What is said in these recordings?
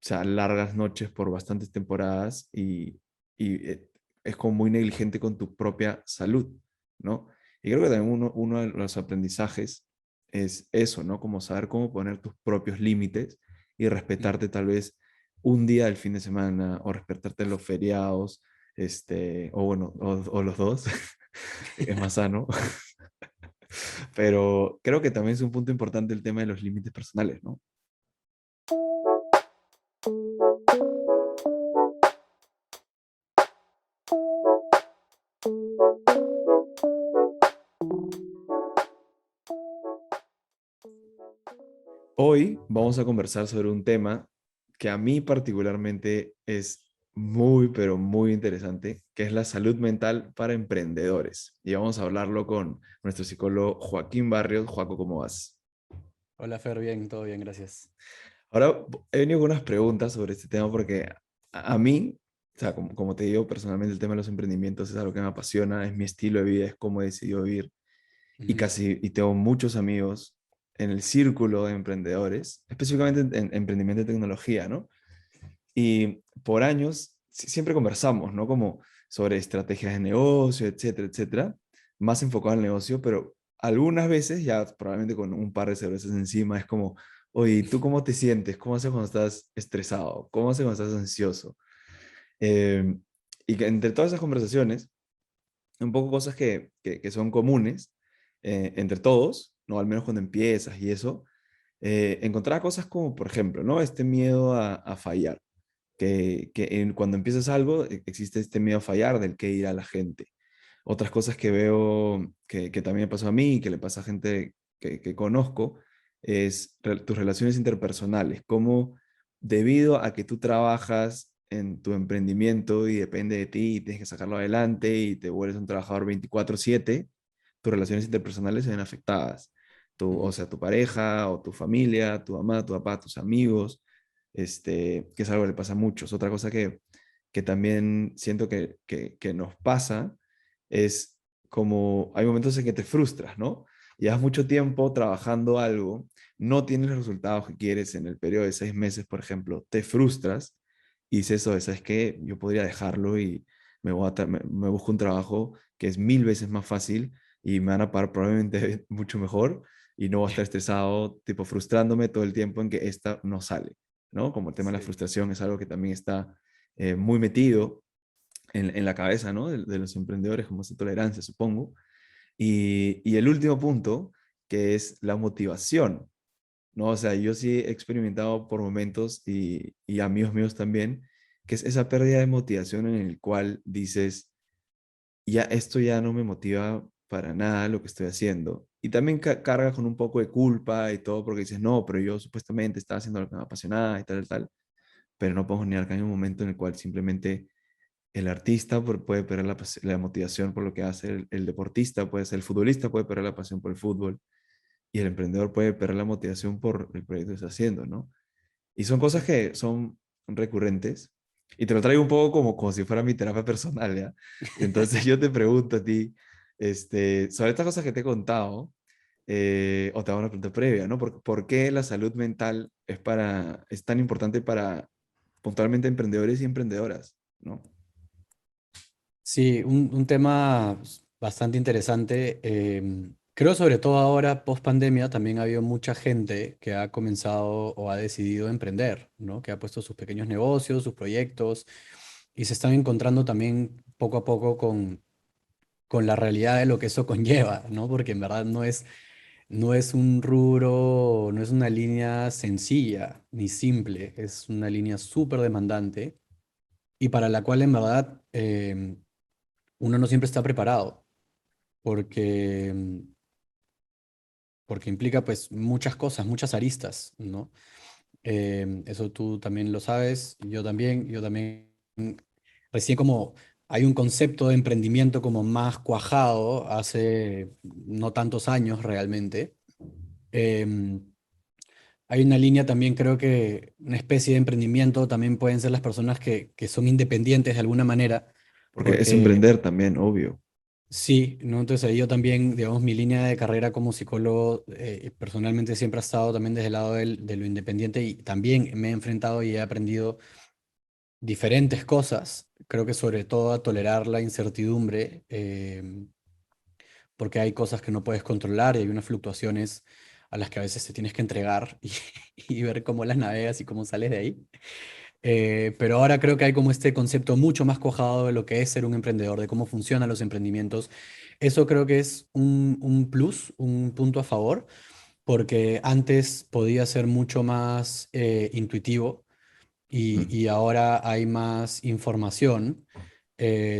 sea, largas noches por bastantes temporadas y es como muy negligente con tu propia salud, ¿no? Y creo que también uno de los aprendizajes es eso, ¿no? Como saber cómo poner tus propios límites y Mm. respetarte tal vez un día del fin de semana o respetarte los feriados, o bueno, o los dos, es más sano. Pero creo que también es un punto importante el tema de los límites personales, ¿no? Hoy vamos a conversar sobre un tema que a mí particularmente es muy, pero muy interesante, que es la salud mental para emprendedores. Y vamos a hablarlo con nuestro psicólogo Joaquín Barrios. Joaco, ¿cómo vas? Hola Fer, bien, todo bien, gracias. Ahora he venido con unas preguntas sobre este tema porque a mí, o sea, como te digo, personalmente el tema de los emprendimientos es algo que me apasiona, es mi estilo de vida, es cómo he decidido vivir Ujú. y tengo muchos amigos en el círculo de emprendedores, específicamente en emprendimiento de tecnología, ¿no? Y por años siempre conversamos, ¿no? Como sobre estrategias de negocio, etcétera, etcétera, más enfocado al negocio, pero algunas veces, ya probablemente con un par de cervezas encima, es como, oye, ¿tú cómo te sientes? ¿Cómo haces cuando estás estresado? ¿Cómo haces cuando estás ansioso? Eh, y que entre todas esas conversaciones, un poco cosas que son comunes entre todos, ¿no? Al menos cuando empiezas y eso, encontrar cosas como, por ejemplo, ¿no? Este miedo a fallar cuando empiezas algo existe este miedo a fallar del que irá la gente. Otras cosas que veo que también me pasó a mí y que le pasa a gente que conozco es tus relaciones interpersonales, cómo debido a que tú trabajas en tu emprendimiento y depende de ti y tienes que sacarlo adelante y te vuelves un trabajador 24/7, tus relaciones interpersonales se ven afectadas. O Ujú. sea, tu pareja o tu familia, tu mamá, tu papá, tus amigos, que es algo que le pasa a muchos. Otra cosa que también siento que nos pasa es como hay momentos en que te frustras, ¿no? Llevas mucho tiempo trabajando algo, no tienes los resultados que quieres en el periodo de 6 meses, por ejemplo, te frustras y dices eso, ¿sabes qué? Yo podría dejarlo y me busco un trabajo que es 1000 veces más fácil y me van a pagar probablemente mucho mejor y no voy a estar estresado, tipo frustrándome todo el tiempo en que esta no sale, ¿no? Como el tema de la Sí. frustración es algo que también está muy metido en la cabeza, ¿no? De los emprendedores, como esa tolerancia, supongo. Y el último punto, que es la motivación, ¿no? O sea, yo sí he experimentado por momentos y amigos míos también, que es esa pérdida de motivación en el cual dices, ya esto ya no me motiva para nada lo que estoy haciendo. Y también carga con un poco de culpa y todo, porque dices, no, pero yo supuestamente estaba haciendo lo que me apasionaba y tal, tal, pero no puedo negar que hay un momento en el cual simplemente el artista puede perder la motivación por lo que hace, el deportista puede ser, el futbolista puede perder la pasión por el fútbol y el emprendedor puede perder la motivación por el proyecto que está haciendo, ¿no? Y son cosas que son recurrentes y te lo traigo un poco como si fuera mi terapia personal, ¿ya? Entonces yo te pregunto a ti, sobre estas cosas que te he contado, o te hago una pregunta previa, ¿no? ¿Por qué la salud mental es tan importante para puntualmente emprendedores y emprendedoras, ¿no? Sí, un tema bastante interesante. Creo sobre todo ahora, post pandemia, también ha habido mucha gente que ha comenzado o ha decidido emprender, ¿no? Que ha puesto sus pequeños negocios, sus proyectos, y se están encontrando también poco a poco con la realidad de lo que eso conlleva, ¿no? Porque en verdad no es un rubro, no es una línea sencilla ni simple, es una línea súper demandante y para la cual en verdad uno no siempre está preparado, porque, porque implica pues muchas cosas, muchas aristas, ¿no? Eso tú también lo sabes, yo también, recién como hay un concepto de emprendimiento como más cuajado hace no tantos años realmente. em, Hay una línea también, creo que una especie de emprendimiento también pueden ser las personas que son independientes de alguna manera, Porque es porque emprender también, obvio. Sí, ¿no? Entonces ahí yo también, digamos, mi línea de carrera como psicólogo, personalmente siempre ha estado también desde el lado de lo independiente y también me he enfrentado y he aprendido diferentes cosas. Creo que sobre todo a tolerar la incertidumbre, porque hay cosas que no puedes controlar y hay unas fluctuaciones a las que a veces te tienes que entregar y ver cómo las navegas y cómo sales de ahí. Pero ahora creo que hay como este concepto mucho más cuajado de lo que es ser un emprendedor, de cómo funcionan los emprendimientos. Eso creo que es un plus, un punto a favor, porque antes podía ser mucho más intuitivo Mm. y ahora hay más información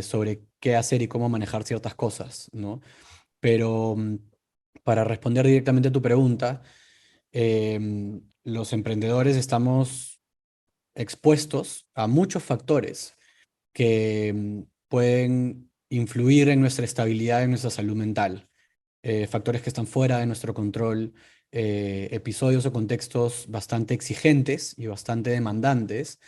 sobre qué hacer y cómo manejar ciertas cosas, ¿no? Pero para responder directamente a tu pregunta, los emprendedores estamos expuestos a muchos factores que pueden influir en nuestra estabilidad, en nuestra salud mental, factores que están fuera de nuestro control, episodios o contextos bastante exigentes y bastante demandantes,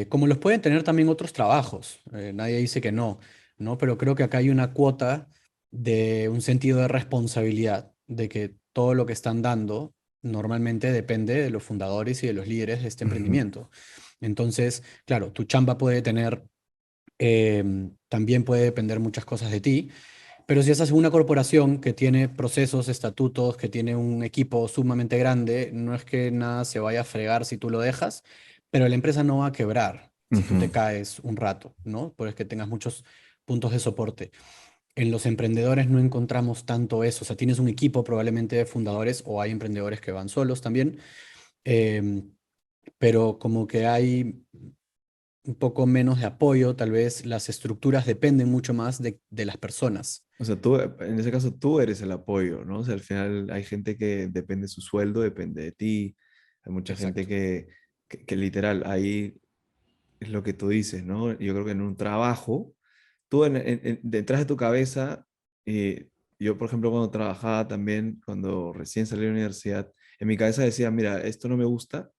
como los pueden tener también otros trabajos. Nadie dice que no, ¿no? Pero creo que acá hay una cuota de un sentido de responsabilidad, de que todo lo que están dando normalmente depende de los fundadores y de los líderes de este Ujú. emprendimiento. Entonces, claro, tu chamba puede tener, también puede depender muchas cosas de ti, pero si estás en una corporación que tiene procesos, estatutos, que tiene un equipo sumamente grande, no es que nada se vaya a fregar si tú lo dejas, pero la empresa no va a quebrar si tú te Ujú. caes un rato, ¿no? Pues que tengas muchos puntos de soporte. En los emprendedores no encontramos tanto eso, o sea, tienes un equipo probablemente de fundadores o hay emprendedores que van solos también, em, pero como que hay un poco menos de apoyo, tal vez las estructuras dependen mucho más de las personas. O sea, tú, en ese caso, tú eres el apoyo, ¿no? O sea, al final hay gente que depende de su sueldo, depende de ti. Hay mucha gente Exacto. que literal, ahí es lo que tú dices, ¿no? Yo creo que en un trabajo, tú detrás de tu cabeza, yo, por ejemplo, cuando trabajaba también, cuando recién salí de la universidad, en mi cabeza decía, mira, esto no me gusta,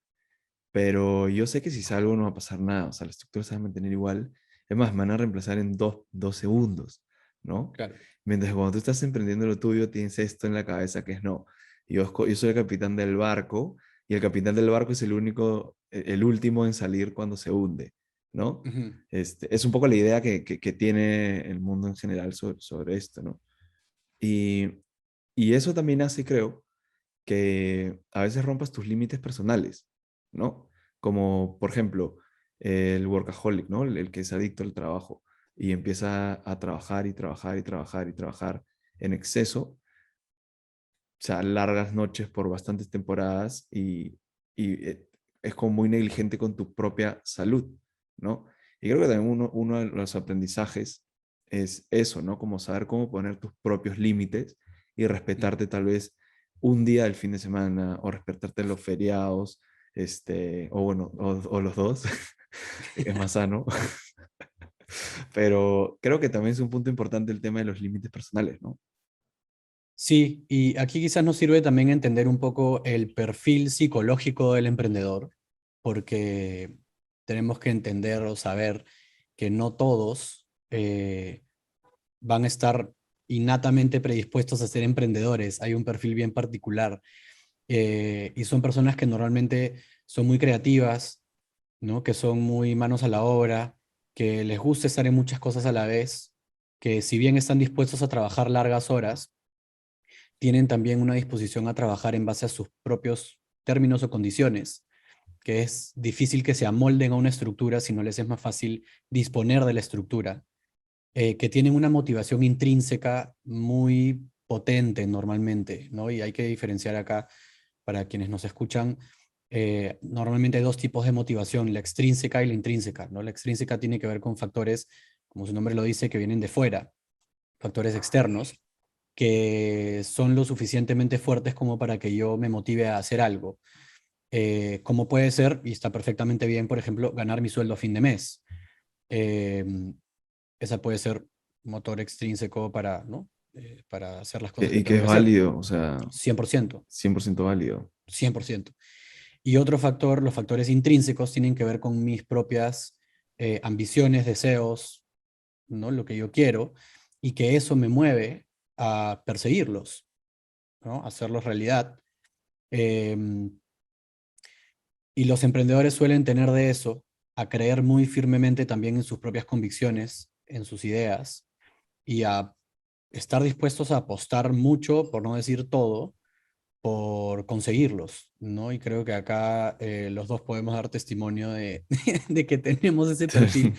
pero yo sé que si salgo no va a pasar nada, o sea, la estructura se va a mantener igual. Es más, me van a reemplazar en dos segundos, ¿no? Claro. Mientras que cuando tú estás emprendiendo lo tuyo, tienes esto en la cabeza que es no. Yo soy el capitán del barco y el capitán del barco es el único, el último en salir cuando se hunde, ¿no? Ujú. Es un poco la idea que tiene el mundo en general sobre esto, ¿no? Y, y eso también hace, creo, que a veces rompas tus límites personales, ¿no? Como, por ejemplo, el workaholic, ¿no? El que es adicto al trabajo y empieza a trabajar y trabajar y trabajar y trabajar en exceso, o sea, largas noches por bastantes temporadas y es como muy negligente con tu propia salud, ¿no? Y creo que también uno de los aprendizajes es eso, ¿no? Como saber cómo poner tus propios límites y Mm. respetarte tal vez un día del fin de semana o respetarte los feriados, o bueno, o los dos, es más sano. Pero creo que también es un punto importante el tema de los límites personales, ¿no? Sí, y aquí quizás nos sirve también entender un poco el perfil psicológico del emprendedor, porque tenemos que entender o saber que no todos van a estar innatamente predispuestos a ser emprendedores. Hay un perfil bien particular y son personas que normalmente son muy creativas, ¿no? Que son muy manos a la obra, que les gusta estar en muchas cosas a la vez, que si bien están dispuestos a trabajar largas horas, tienen también una disposición a trabajar en base a sus propios términos o condiciones, que es difícil que se amolden a una estructura si no les es más fácil disponer de la estructura, que tienen una motivación intrínseca muy potente normalmente, ¿no? Y hay que diferenciar acá para quienes nos escuchan. Normalmente hay dos tipos de motivación, la extrínseca y la intrínseca, ¿no? La extrínseca tiene que ver con factores, como su nombre lo dice, que vienen de fuera, factores externos, que son lo suficientemente fuertes como para que yo me motive a hacer algo. Como puede ser, y está perfectamente bien, por ejemplo, ganar mi sueldo a fin de mes. Eh, Esa puede ser motor extrínseco para, ¿no? Para hacer las cosas que Y que tengo es que hacer. válido, o sea, 100%, 100% válido. 100%. Y otro factor, los factores intrínsecos tienen que ver con mis propias ambiciones, deseos, ¿no? Lo que yo quiero. y que eso me mueve a perseguirlos, ¿no? A hacerlos realidad. Em, y los emprendedores suelen tener de eso, a creer muy firmemente también en sus propias convicciones, en sus ideas, y a estar dispuestos a apostar mucho, por no decir todo, por conseguirlos, ¿no? Y creo que acá los dos podemos dar testimonio de, de que tenemos ese perfil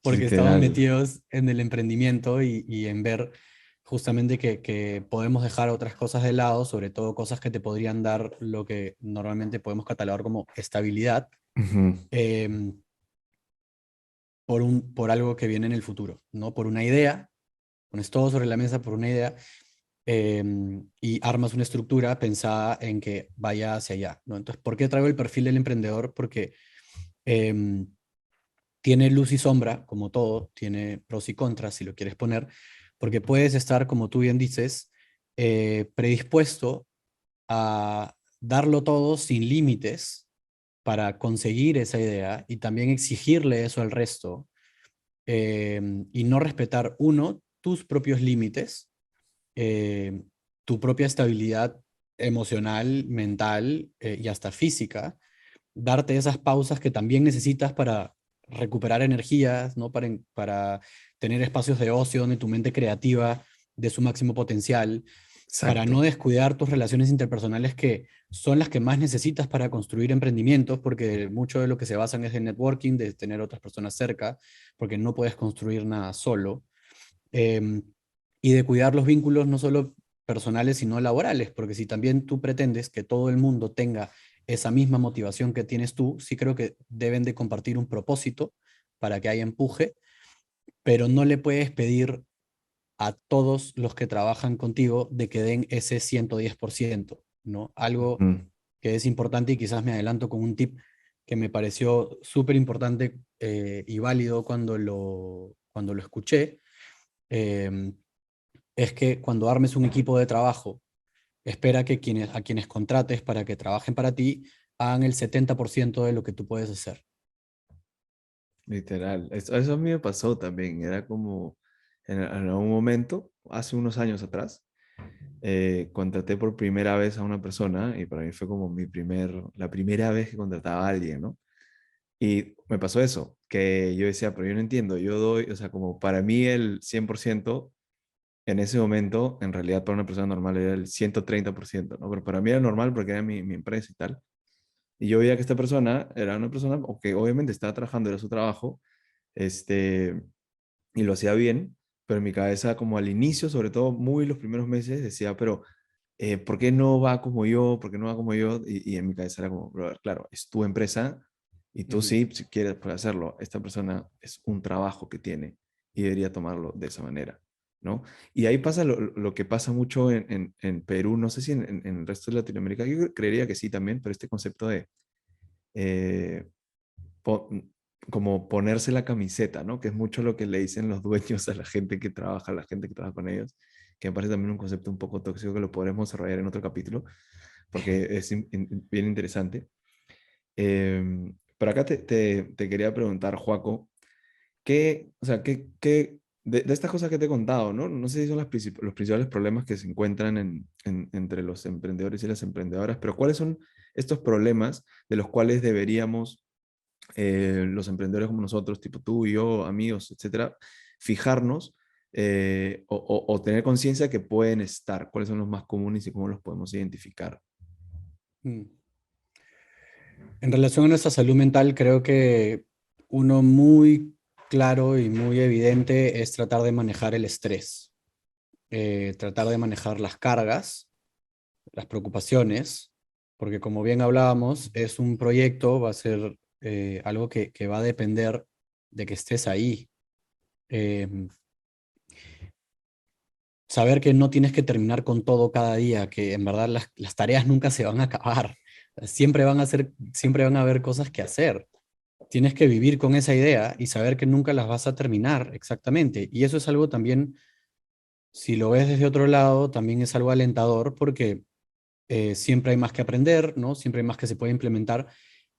porque estamos Literal. metidos en el emprendimiento y en ver justamente que podemos dejar otras cosas de lado, sobre todo cosas que te podrían dar lo que normalmente podemos catalogar como estabilidad, Ujú. em, por algo que viene en el futuro, ¿no? Por una idea, pones todo sobre la mesa por una idea y armas una estructura pensada en que vaya hacia allá, ¿no? Entonces, ¿por qué traigo el perfil del emprendedor? Porque em, tiene luz y sombra, como todo, tiene pros y contras, si lo quieres poner, porque puedes estar, como tú bien dices, predispuesto a darlo todo sin límites para conseguir esa idea y también exigirle eso al resto y no respetar, uno, tus propios límites, eh, tu propia estabilidad emocional, mental y hasta física, darte esas pausas que también necesitas para recuperar energías, ¿no? Para tener espacios de ocio donde tu mente creativa de su máximo potencial, para no Exacto. descuidar tus relaciones interpersonales que son las que más necesitas para construir emprendimientos, porque mucho de lo que se basan es en networking, de tener otras personas cerca, porque no puedes construir nada solo, eh, y de cuidar los vínculos no solo personales, sino laborales, porque si también tú pretendes que todo el mundo tenga esa misma motivación que tienes tú, sí creo que deben de compartir un propósito para que haya empuje, pero no le puedes pedir a todos los que trabajan contigo de que den ese 110%, ¿no? Algo Ujú. que es importante y quizás me adelanto con un tip que me pareció súper importante y válido cuando lo escuché, eh, es que cuando armes un equipo de trabajo, espera que a quienes contrates para que trabajen para ti hagan el 70% de lo que tú puedes hacer. Literal. Eso a mí me pasó también. Era como en algún momento, hace unos años atrás, contraté por primera vez a una persona y para mí fue como la primera vez que contrataba a alguien, ¿no? Y me pasó eso, que yo decía, pero yo no entiendo, yo doy, o sea, como para mí el 100% en ese momento, en realidad para una persona normal era el 130%, ¿no? Pero para mí era normal porque era mi empresa y tal. Y yo veía que esta persona era una persona, o que obviamente estaba trabajando, era su trabajo, este, y lo hacía bien, pero en mi cabeza, como al inicio, sobre todo muy los primeros meses, decía, pero ¿por qué no va como yo? ¿Por qué no va como yo? Y en mi cabeza era como, "Brother, claro, es tu empresa y tú Ujú. sí, si quieres, puedes hacerlo. Esta persona es un trabajo que tiene y debería tomarlo de esa manera, ¿no? Y ahí pasa lo que pasa mucho en Perú, no sé si en el resto de Latinoamérica, yo creería que sí también, pero este concepto de eh, po- como ponerse la camiseta, ¿no? Que es mucho lo que le dicen los dueños a la gente que trabaja, a la gente que trabaja con ellos, que me parece también un concepto un poco tóxico que lo podremos desarrollar en otro capítulo, porque es bien interesante. Pero acá te quería preguntar, Joaco, o sea, de estas cosas que te he contado, ¿no? No sé si son los principales problemas que se encuentran entre los emprendedores y las emprendedoras, pero ¿cuáles son estos problemas de los cuales deberíamos los emprendedores como nosotros, tipo tú y yo, amigos, etcétera, fijarnos o tener conciencia que pueden estar, cuáles son los más comunes y cómo los podemos identificar? Mm. En relación a nuestra salud mental, creo que uno muy claro y muy evidente es tratar de manejar el estrés, tratar de manejar las cargas, las preocupaciones, porque como bien hablábamos, es un proyecto, va a ser algo que va a depender de que estés ahí. Em, Saber que no tienes que terminar con todo cada día, que en verdad las tareas nunca se van a acabar. Siempre van a haber cosas que hacer. Tienes que vivir con esa idea y saber que nunca las vas a terminar exactamente. Y eso es algo también, si lo ves desde otro lado, también es algo alentador porque siempre hay más que aprender, ¿no? Siempre hay más que se puede implementar,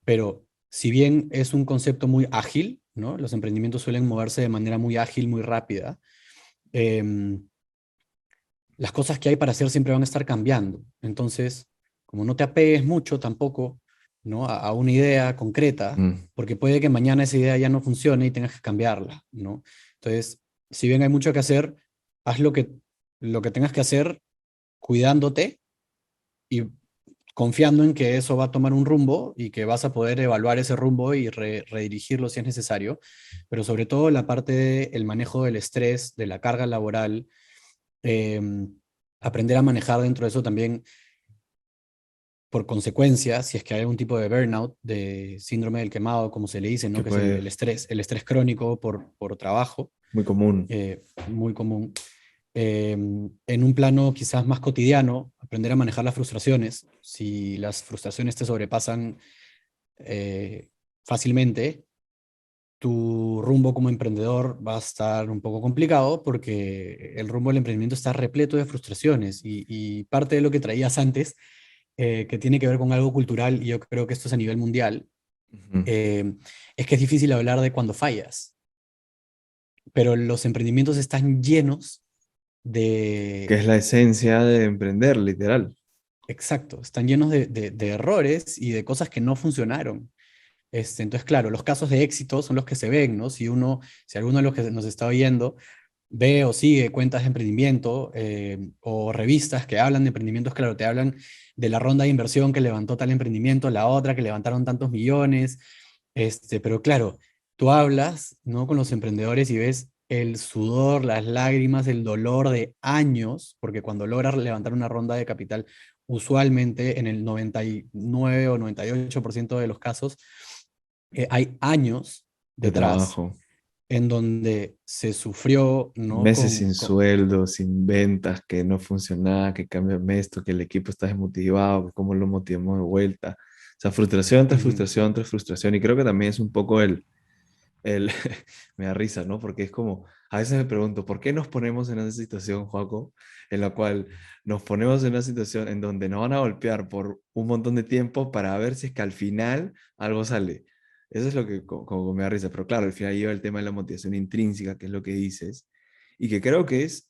pero si bien es un concepto muy ágil, ¿no? Los emprendimientos suelen moverse de manera muy ágil, muy rápida. em, las cosas que hay para hacer siempre van a estar cambiando. Entonces, como no te apegues mucho tampoco, ¿no? A una idea concreta, Mm, porque puede que mañana esa idea ya no funcione y tengas que cambiarla, ¿no? Entonces, si bien hay mucho que hacer, haz lo que tengas que hacer cuidándote y confiando en que eso va a tomar un rumbo y que vas a poder evaluar ese rumbo y redirigirlo si es necesario, pero sobre todo la parte del manejo del estrés, de la carga laboral, eh, aprender a manejar dentro de eso también, por consecuencia, si es que hay algún tipo de burnout, de síndrome del quemado, como se le dice, ¿no? que Que es puede, el estrés crónico por trabajo, muy común. muy común. En un plano quizás más cotidiano, aprender a manejar las frustraciones. Si las frustraciones te sobrepasan eh, fácilmente, tu rumbo como emprendedor va a estar un poco complicado porque el rumbo del emprendimiento está repleto de frustraciones y parte de lo que traías antes, que tiene que ver con algo cultural, y yo creo que esto es a nivel mundial, Ujú. eh, es que es difícil hablar de cuando fallas, pero los emprendimientos están llenos Que de, es la esencia de emprender, literal. exacto, están llenos de errores y de cosas que no funcionaron. Entonces, claro, los casos de éxito son los que se ven, ¿no? Si alguno de los que nos está oyendo ve o sigue cuentas de emprendimiento, o revistas que hablan de emprendimientos, claro, te hablan de la ronda de inversión que levantó tal emprendimiento, la otra que levantaron tantos millones, pero claro, tú hablas, ¿no? Con los emprendedores y ves el sudor, las lágrimas, el dolor de años, porque cuando logras levantar una ronda de capital, usualmente en el 99 o 98% de los casos, hay años De detrás trabajo. en donde se sufrió, ¿no? Meses sin sueldo, sin ventas, que no funcionaba, que cámbiame esto, que el equipo está desmotivado, que cómo lo motivamos de vuelta. O sea, frustración tras Ujú, frustración tras frustración. Y creo que también es un poco el me da risa, ¿no? Porque es como, a veces me pregunto, ¿por qué nos ponemos en esa situación, Joaco, en la cual nos ponemos en una situación en donde nos van a golpear por un montón de tiempo para ver si es que al final algo sale? Eso es lo que como me da risa. Pero claro, al final lleva el tema de la motivación intrínseca, que es lo que dices, y que creo que es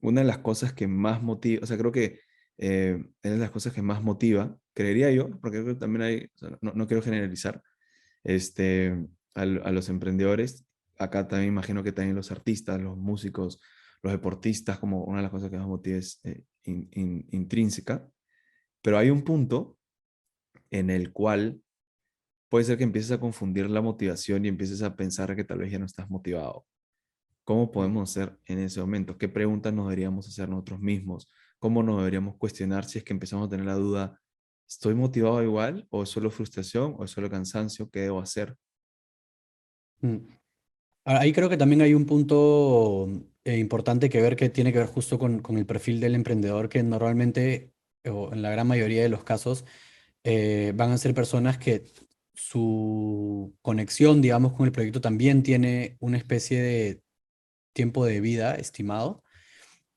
una de las cosas que más motiva, o sea, creo que es de las cosas que más motiva, creería yo, porque creo que también hay, o sea, no quiero generalizar, este, a los emprendedores. Acá también imagino que también los artistas, los músicos, los deportistas, como una de las cosas que más motiva es intrínseca. Pero hay un punto en el cual puede ser que empieces a confundir la motivación y empieces a pensar que tal vez ya no estás motivado. ¿Cómo mm, podemos hacer en ese momento? ¿Qué preguntas nos deberíamos hacer nosotros mismos? ¿Cómo nos deberíamos cuestionar si es que empezamos a tener la duda, ¿estoy motivado igual? ¿O es solo frustración? ¿O es solo cansancio? ¿Qué debo hacer? mm. Ahí creo que también hay un punto importante que ver, que tiene que ver justo con el perfil del emprendedor, que normalmente, o en la gran mayoría de los casos, van a ser personas que su conexión, digamos, con el proyecto también tiene una especie de tiempo de vida estimado.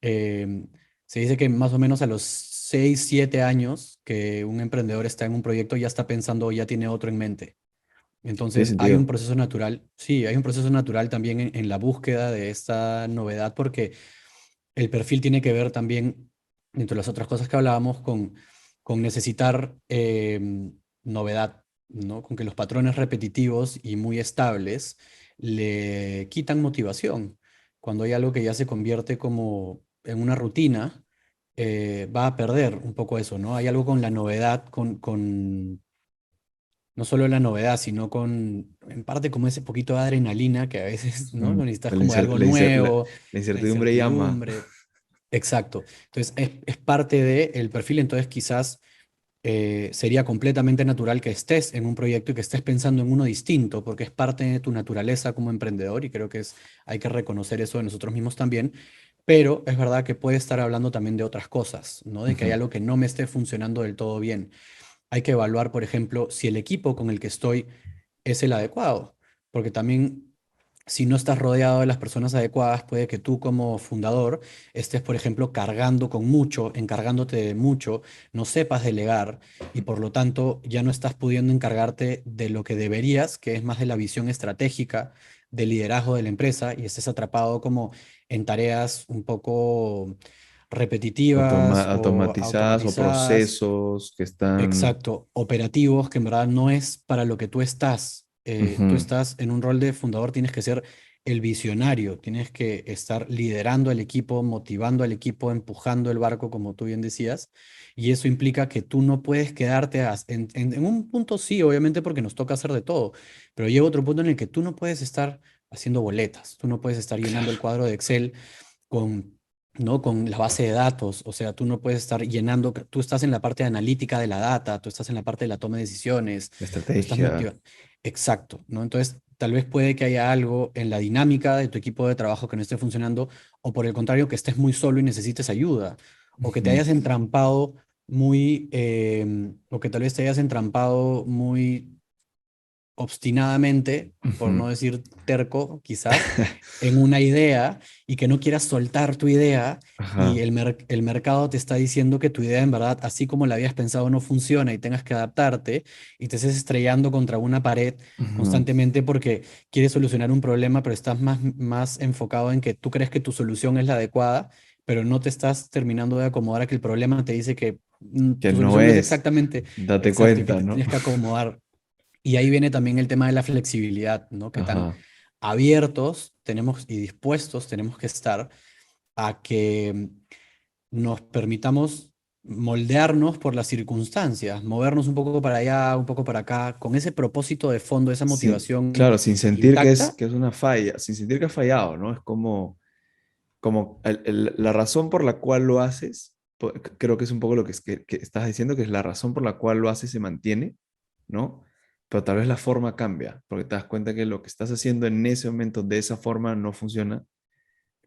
Eh, Se dice que más o menos a los 6 7 años que un emprendedor está en un proyecto, ya está pensando, ya tiene otro en mente. Tiene Entonces hay un sentido. proceso natural, sí, hay un proceso natural también en la búsqueda de esta novedad, porque el perfil tiene que ver también, entre las otras cosas que hablábamos, con necesitar novedad, ¿no? Con que los patrones repetitivos y muy estables le quitan motivación. Cuando hay algo que ya se convierte como en una rutina, va a perder un poco eso, ¿no? Hay algo con la novedad, con no solo la novedad, sino con, en parte, como ese poquito de adrenalina que a veces, ¿no? Mm, Necesitas La, como de algo la nuevo, la incertidumbre llama. incertidumbre. Exacto. Entonces, es parte del perfil. Entonces, quizás sería completamente natural que estés en un proyecto y que estés pensando en uno distinto, porque es parte de tu naturaleza como emprendedor, y creo que hay que reconocer eso de nosotros mismos también. Pero es verdad que puede estar hablando también de otras cosas, ¿no? De que hay Ujú. algo que no me esté funcionando del todo bien. Hay que evaluar, por ejemplo, si el equipo con el que estoy es el adecuado, porque también Si no estás rodeado de las personas adecuadas, puede que tú como fundador estés, por ejemplo, cargando con mucho, encargándote de mucho, no sepas delegar y por lo tanto ya no estás pudiendo encargarte de lo que deberías, que es más de la visión estratégica, del liderazgo de la empresa y estés atrapado como en tareas un poco repetitivas o Automatizadas o automatizadas. procesos que están... Exacto, operativos, que en verdad no es para lo que tú estás. Tú Ujú, estás en un rol de fundador, tienes que ser el visionario, tienes que estar liderando al equipo, motivando al equipo, empujando el barco, como tú bien decías. Y eso implica que tú no puedes quedarte en un punto, sí, obviamente porque nos toca hacer de todo, pero llega otro punto en el que tú no puedes estar haciendo boletas, tú no puedes estar llenando el claro, cuadro de Excel con, ¿no? Con la base de datos. O sea, tú no puedes estar llenando, tú estás en la parte analítica de la data, tú estás en la parte de la toma de decisiones, tú estás estrategia. motivado. Exacto, ¿no? Entonces, tal vez puede que haya algo en la dinámica de tu equipo de trabajo que no esté funcionando, o por el contrario, que estés muy solo y necesites ayuda, o que te Ujú, hayas entrampado muy, o que tal vez te hayas entrampado muy obstinadamente, por ujú. no decir terco, quizás, en una idea y que no quieras soltar tu idea y Ajá. el mercado te está diciendo que tu idea en verdad, así como la habías pensado, no funciona y tengas que adaptarte y te estés estrellando contra una pared Ujú. constantemente porque quieres solucionar un problema, pero estás más enfocado en que tú crees que tu solución es la adecuada, pero no te estás terminando de acomodar a que el problema te dice que Que tu no solución no es es, exactamente date exacto y que cuenta, te ¿no? tienes que acomodar. Y ahí viene también el tema de la flexibilidad, ¿no? Que tan Ajá. abiertos tenemos y dispuestos tenemos que estar a que nos permitamos moldearnos por las circunstancias, movernos un poco para allá, un poco para acá, con ese propósito de fondo, esa motivación Claro, sin sentir intacta. que es una falla, sin sentir que has fallado, ¿no? Es como, como la razón por la cual lo haces, creo que es un poco lo que, que estás diciendo, que es la razón por la cual lo haces se mantiene, ¿no? Pero tal vez la forma cambia, porque te das cuenta que lo que estás haciendo en ese momento de esa forma no funciona,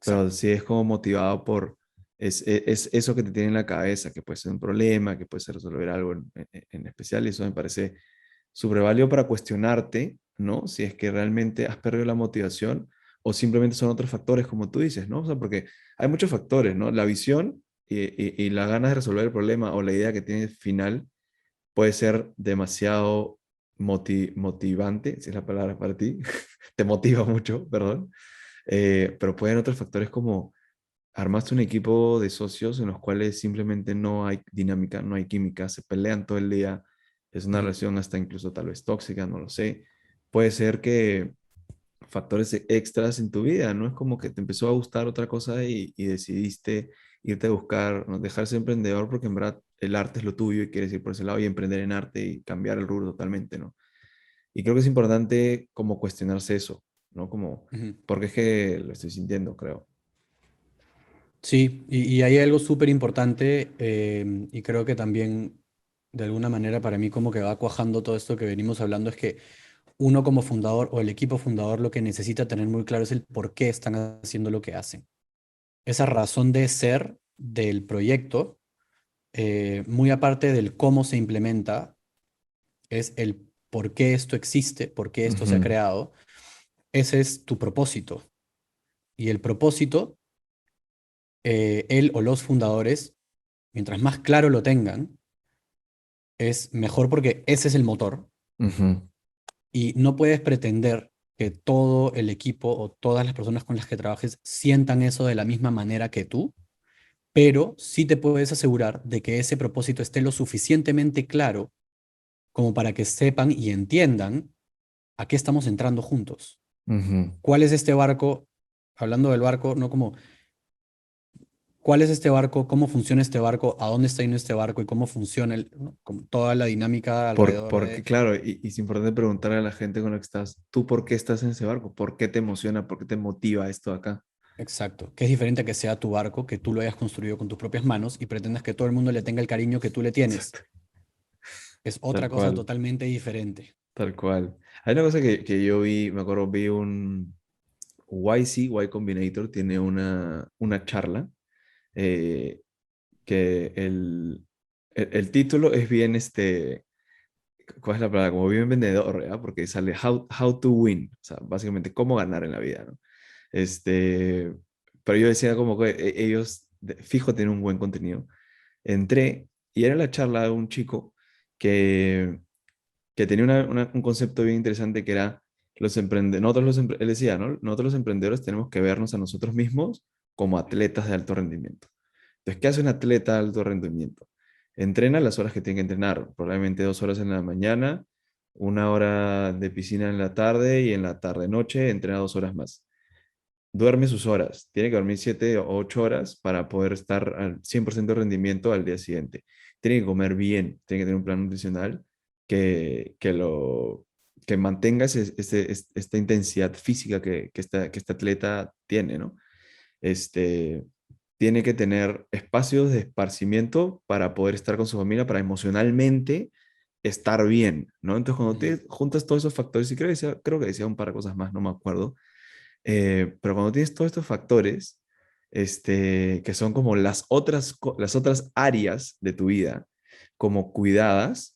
pero Exacto. sí es como motivado por, es eso que te tiene en la cabeza, que puede ser un problema, que puede ser resolver algo en especial, y eso me parece súper válido para cuestionarte, ¿no? Si es que realmente has perdido la motivación o simplemente son otros factores, como tú dices, ¿no? O sea, porque hay muchos factores, ¿no? La visión y la ganas de resolver el problema o la idea que tienes final puede ser demasiado motivante, si es la palabra para ti, te motiva mucho, perdón, pero pueden otros factores como armaste un equipo de socios en los cuales simplemente no hay dinámica, no hay química, se pelean todo el día, es una Ujú, relación hasta incluso tal vez tóxica, no lo sé. Puede ser que factores extras en tu vida, ¿no? Es como que te empezó a gustar otra cosa y decidiste irte a buscar, ¿no? Dejarse emprendedor porque en verdad el arte es lo tuyo y quieres ir por ese lado y emprender en arte y cambiar el rubro totalmente, ¿no? Y creo que es importante como cuestionarse eso, ¿no? Como, ujú. porque es que lo estoy sintiendo, creo. Sí, y hay algo súper importante y creo que también de alguna manera para mí como que va cuajando todo esto que venimos hablando es que uno como fundador o el equipo fundador lo que necesita tener muy claro es el por qué están haciendo lo que hacen. Esa razón de ser del proyecto, muy aparte del cómo se implementa, es el por qué esto existe, por qué esto se ha Ujú, creado. Ese es tu propósito. Y el propósito, él o los fundadores, mientras más claro lo tengan, es mejor porque ese es el motor ujú. y no puedes pretender que todo el equipo o todas las personas con las que trabajes sientan eso de la misma manera que tú, pero sí te puedes asegurar de que ese propósito esté lo suficientemente claro como para que sepan y entiendan a qué estamos entrando juntos. Ujú. ¿Cuál es este barco? Hablando del barco, no como cuál es este barco, cómo funciona este barco, a dónde está yendo este barco y cómo funciona ¿no? como toda la dinámica alrededor Porque, de... claro, y es importante preguntarle a la gente con la que estás, ¿tú por qué estás en ese barco? ¿Por qué te emociona? ¿Por qué te motiva esto acá? Exacto, que es diferente a que sea tu barco, que tú lo hayas construido con tus propias manos y pretendas que todo el mundo le tenga el cariño que tú le tienes. Exacto. Es Tal otra cosa cual, totalmente diferente. tal cual. Hay una cosa que yo vi, me acuerdo, vi un YC, Y Combinator, tiene una charla que el título es bien, este, ¿cuál es la palabra? Como bien vendedor, ¿ya? Porque sale how to win, o sea, básicamente cómo ganar en la vida, ¿no? Este, pero yo decía como que ellos, fijo, tienen un buen contenido. Entré y era la charla de un chico que, que tenía un concepto bien interesante que era él decía, ¿no? Nosotros los emprendedores tenemos que vernos a nosotros mismos como atletas de alto rendimiento. Entonces, ¿qué hace un atleta de alto rendimiento? Entrena las horas que tiene que entrenar, probablemente 2 horas en la mañana, 1 hora de piscina en la tarde y en la tarde-noche entrena 2 horas más. Duerme sus horas, tiene que dormir 7 o 8 horas para poder estar al 100% de rendimiento al día siguiente. Tiene que comer bien, tiene que tener un plan nutricional que mantenga esta intensidad física que este atleta tiene, ¿no? Este, tiene que tener espacios de esparcimiento para poder estar con su familia, para emocionalmente estar bien, ¿no? Entonces, cuando Ujú. te juntas todos esos factores, y creo que decía un par de cosas más, no me acuerdo, pero cuando tienes todos estos factores, que son como las otras áreas de tu vida, como cuidadas,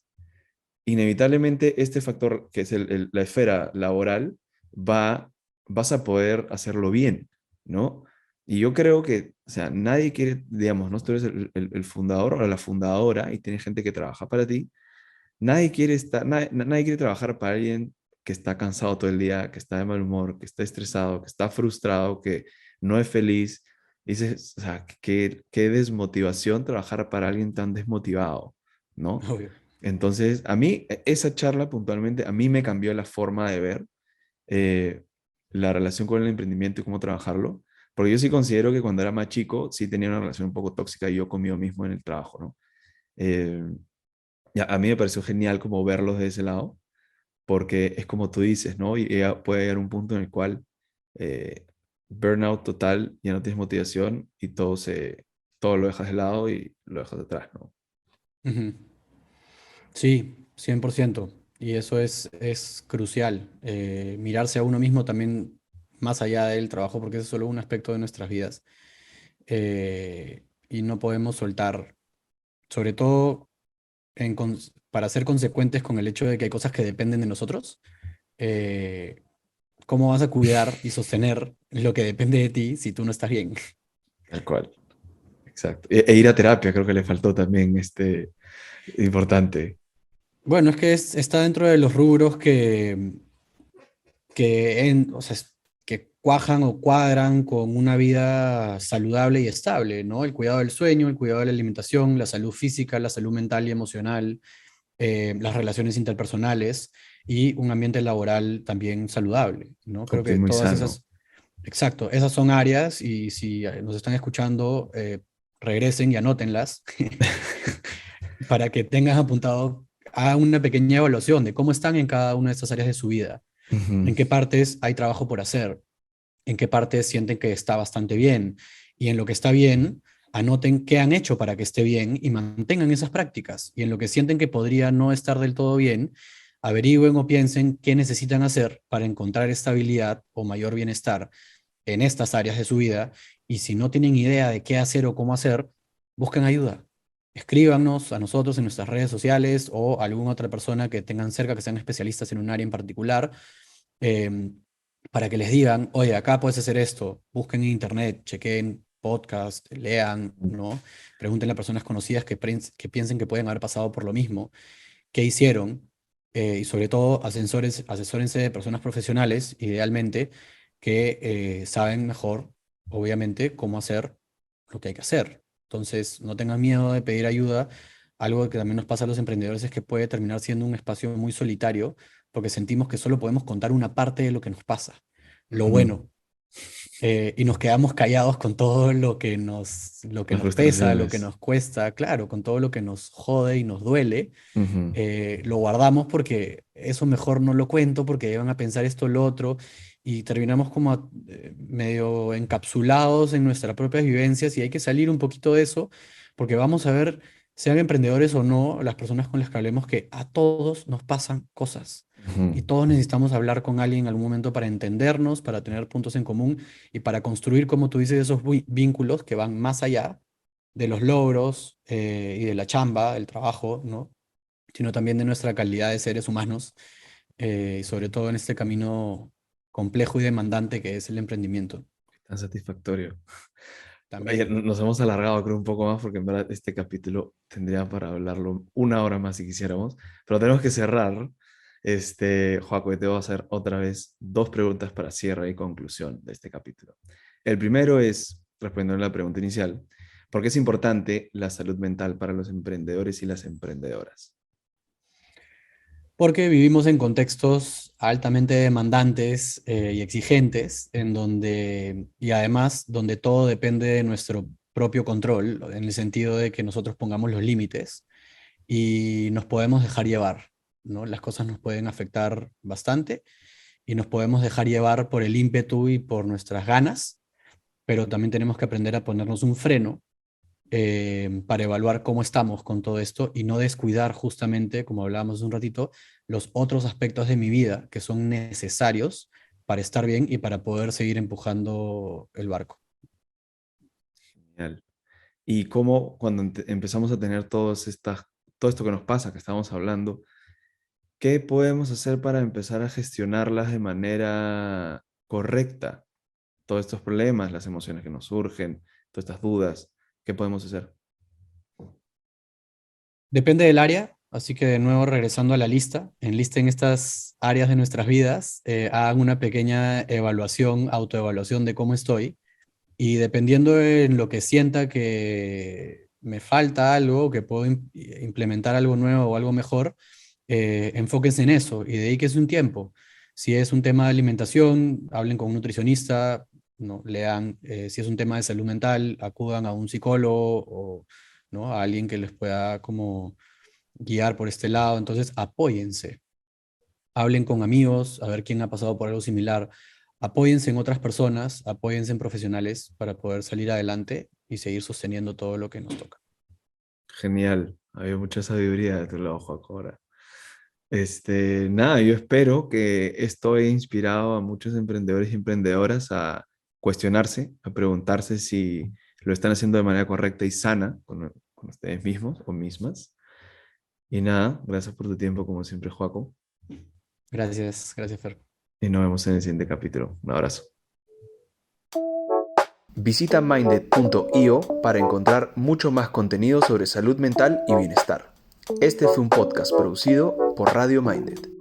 inevitablemente este factor, que es la esfera laboral, va, vas a poder hacerlo bien, ¿no? Y yo creo que, o sea, nadie quiere, digamos, ¿no? Tú eres el fundador o la fundadora y tienes gente que trabaja para ti. Nadie quiere trabajar para alguien que está cansado todo el día, que está de mal humor, que está estresado, que está frustrado, que no es feliz. Dices, o sea, qué desmotivación trabajar para alguien tan desmotivado, ¿no? Obvio. Entonces, a mí, esa charla puntualmente, a mí me cambió la forma de ver eh, la relación con el emprendimiento y cómo trabajarlo, porque yo sí considero que cuando era más chico, sí tenía una relación un poco tóxica yo conmigo mismo en el trabajo, ¿no? Eh, y a mí me pareció genial como verlos de ese lado, porque es como tú dices, ¿no? Y ya puede llegar un punto en el cual eh, burnout total, ya no tienes motivación y todo lo dejas de lado y lo dejas atrás, ¿no? Ujú. Sí, 100%. Y eso es crucial. Mirarse a uno mismo también más allá del trabajo, porque es solo un aspecto de nuestras vidas. Y no podemos soltar, sobre todo para ser consecuentes con el hecho de que hay cosas que dependen de nosotros. eh, ¿Cómo vas a cuidar y sostener lo que depende de ti si tú no estás bien? Tal cual. Exacto. E ir a terapia, creo que le faltó también importante. Bueno, es que está dentro de los rubros o sea, que cuajan o cuadran con una vida saludable y estable, ¿no? El cuidado del sueño, el cuidado de la alimentación, la salud física, la salud mental y emocional, las relaciones interpersonales y un ambiente laboral también saludable, ¿no? Creo que Óptimo y todas sano. esas, exacto, esas son áreas y si nos están escuchando, regresen y anótenlas para que tengas apuntado a una pequeña evaluación de cómo están en cada una de estas áreas de su vida, Ujú. en qué partes hay trabajo por hacer, en qué partes sienten que está bastante bien y en lo que está bien, anoten qué han hecho para que esté bien y mantengan esas prácticas. Y en lo que sienten que podría no estar del todo bien, averigüen o piensen qué necesitan hacer para encontrar estabilidad o mayor bienestar en estas áreas de su vida. Y si no tienen idea de qué hacer o cómo hacer, busquen ayuda. Escríbanos a nosotros en nuestras redes sociales o a alguna otra persona que tengan cerca, que sean especialistas en un área en particular, eh, para que les digan, oye, acá puedes hacer esto, busquen en internet, chequen podcast, lean, ¿no? Pregunten a personas conocidas que piensen que pueden haber pasado por lo mismo, qué hicieron, y sobre todo asesórense de personas profesionales, idealmente, que saben mejor, obviamente, cómo hacer lo que hay que hacer. Entonces, no tengan miedo de pedir ayuda. Algo que también nos pasa a los emprendedores es que puede terminar siendo un espacio muy solitario porque sentimos que solo podemos contar una parte de lo que nos pasa, lo Ujú. bueno, y nos quedamos callados con todo lo que Las nos pesa, lo que frustraciones. nos cuesta, claro, con todo lo que nos jode y nos duele. Ujú. Lo guardamos porque eso mejor no lo cuento porque van a pensar esto o lo otro y terminamos como medio encapsulados en nuestras propias vivencias y hay que salir un poquito de eso porque vamos a ver, sean emprendedores o no, las personas con las que hablemos, que a todos nos pasan cosas y Ujú. todos necesitamos hablar con alguien en algún momento para entendernos, para tener puntos en común y para construir, como tú dices, esos vínculos que van más allá de los logros, y de la chamba, el trabajo, ¿no? sino también de nuestra calidad de seres humanos, sobre todo en este camino complejo y demandante que es el emprendimiento. Tan satisfactorio. Oye, También. nos hemos alargado creo un poco más porque en verdad este capítulo tendría para hablarlo una hora más si quisiéramos, pero tenemos que cerrar. Joaco, te voy a hacer otra vez dos preguntas para cierre y conclusión de este capítulo. El primero es, respondiendo a la pregunta inicial, ¿por qué es importante la salud mental para los emprendedores y las emprendedoras? Porque vivimos en contextos altamente demandantes y exigentes, en donde, y además donde todo depende de nuestro propio control, en el sentido de que nosotros pongamos los límites y nos podemos dejar llevar, ¿no? Las cosas nos pueden afectar bastante y nos podemos dejar llevar por el ímpetu y por nuestras ganas, pero también tenemos que aprender a ponernos un freno para evaluar cómo estamos con todo esto y no descuidar justamente, como hablábamos un ratito, los otros aspectos de mi vida que son necesarios para estar bien y para poder seguir empujando el barco. Genial. Y cómo cuando empezamos a tener todo esto que nos pasa, que estamos hablando, ¿qué podemos hacer para empezar a gestionarlas de manera correcta? Todos estos problemas, las emociones que nos surgen, todas estas dudas, ¿qué podemos hacer? Depende del área, así que de nuevo regresando a la lista, enlisten estas áreas de nuestras vidas, hagan una pequeña evaluación, autoevaluación de cómo estoy y dependiendo en lo que sienta que me falta algo, que puedo implementar algo nuevo o algo mejor, enfóquense en eso y dedíquense un tiempo. Si es un tema de alimentación, hablen con un nutricionista, ¿no? Lean, si es un tema de salud mental, acudan a un psicólogo o, ¿no? A alguien que les pueda como guiar por este lado. Entonces, apóyense, hablen con amigos, a ver quién ha pasado por algo similar. Apóyense en otras personas, apóyense en profesionales para poder salir adelante y seguir sosteniendo todo lo que nos toca. Genial, había mucha sabiduría de tu lado, Joaco, ahora. Nada, yo espero que esto haya inspirado a muchos emprendedores y emprendedoras a cuestionarse, a preguntarse si lo están haciendo de manera correcta y sana con ustedes mismos o mismas. Y nada, gracias por tu tiempo, como siempre, Joaco. Gracias, gracias, Fer. Y nos vemos en el siguiente capítulo. Un abrazo. Visita minded.io para encontrar mucho más contenido sobre salud mental y bienestar. Este fue un podcast producido por Radio Minded.